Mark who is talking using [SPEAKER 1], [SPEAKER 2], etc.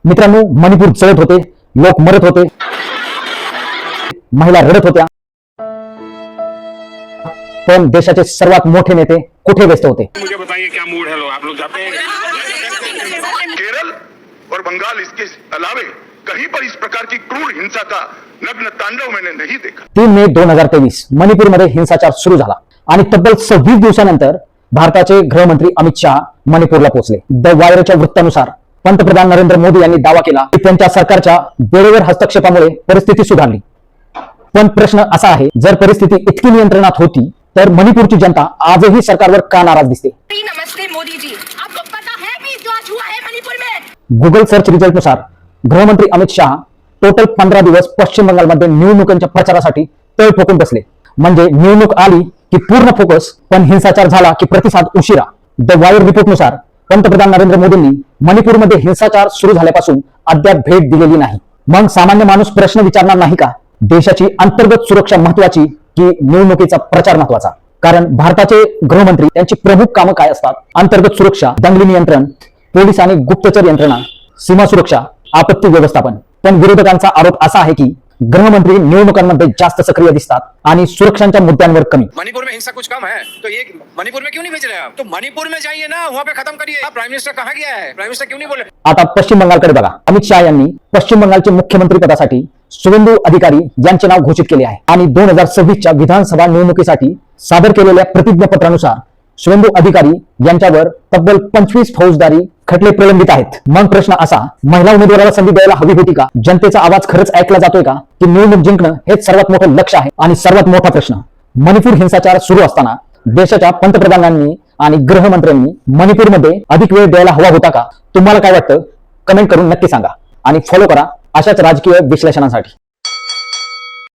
[SPEAKER 1] मित्रांनो, मणिपूर जळत होते, लोक मरत होते, महिला रडत होत्या, पण देशाचे सर्वात मोठे नेते कुठे व्यस्त होते?
[SPEAKER 2] मुझे बताइए क्या मूड है आप लोग जाते हैं? केरल और बंगाल इसके अलावे कहीं पर इस प्रकार की क्रूर हिंसा का नग्न तांडव मैंने नहीं देखा।
[SPEAKER 1] 3 मे 2023 मणिपूरमध्ये हिंसाचार सुरू झाला आणि तब्बल 26 दिवसानंतर भारताचे गृहमंत्री अमित शहा मणिपूरला पोहोचले. द वायरच्या वृत्तानुसार पंतप्रधान नरेंद्र मोदी यांनी दावा केला की त्यांच्या सरकारच्या वेळेवर हस्तक्षेपामुळे परिस्थिती सुधारली. पण प्रश्न असा आहे, जर परिस्थिती इतकी नियंत्रणात होती तर मणिपूरची जनता आजही सरकारवर का नाराज दिसते?
[SPEAKER 3] नमस्ते मोदी जी, आपको पता है भी जो आज हुआ है मणिपुर में?
[SPEAKER 1] गुगल सर्च रिझल्ट नुसार गृहमंत्री अमित शहा टोटल 15 दिवस पश्चिम बंगालमध्ये निवडणुकांच्या प्रचारासाठी तळ ठोकून बसले. म्हणजे निवडणूक आली की पूर्ण फोकस, पण हिंसाचार झाला की प्रतिसाद उशिरा. द वायर रिपोर्टनुसार पंतप्रधान नरेंद्र मोदींनी मणिपूरमध्ये हिंसाचार सुरू झाल्यापासून अद्याप भेट दिलेली नाही. मग सामान्य माणूस प्रश्न विचारणार नाही का? देशाची अंतर्गत सुरक्षा महत्वाची की निवडणुकीचा प्रचार महत्वाचा? कारण भारताचे गृहमंत्री त्यांची प्रमुख कामं काय असतात? अंतर्गत सुरक्षा, दंगली नियंत्रण, पोलीस आणि गुप्तचर यंत्रणा, सीमा सुरक्षा, आपत्ती व्यवस्थापन. पण विरोधकांचा आरोप असा आहे की गृहमंत्री निवडणुकांमध्ये जास्त सक्रिय दिसतात आणि सुरक्षांच्या मुद्द्यांवर कमी.
[SPEAKER 4] मणिपुर में हिंसा कुछ कम है तो ये मणिपुर में क्यों नहीं भेज रहे आप? तो मणिपुर में जाइए ना, वहाँ पे खत्म करिए. प्राइम मिनिस्टर कहाँ गया है? प्राइम मिनिस्टर क्यों नहीं बोले?
[SPEAKER 1] आता पश्चिम बंगालकडे बघा. अमित शहा यांनी पश्चिम बंगालचे मुख्यमंत्री पदासाठी शुवेंदू अधिकारी यांचे नाव घोषित केले आहे आणि 2026च्या विधानसभा निवडणुकीसाठी सादर केलेल्या प्रतिज्ञापत्रानुसार शुवेंदू अधिकारी यांच्यावर तब्बल 25 फौजदारी खटले प्रलंबित आहेत. मग प्रश्न असा, महिला उमेदवाराला संधी द्यायला हवी होती का? जनतेचा आवाज खरंच ऐकला जातोय का? की निवडणूक जिंकणं हेच सर्वात मोठं लक्ष आहे? आणि सर्वात मोठा प्रश्न, मणिपूर हिंसाचार सुरू असताना देशाच्या पंतप्रधानांनी आणि गृहमंत्र्यांनी मणिपूरमध्ये अधिक वेळ द्यायला हवा होता का? तुम्हाला काय वाटतं? कमेंट करून नक्की सांगा आणि फॉलो करा अशाच राजकीय विश्लेषणासाठी.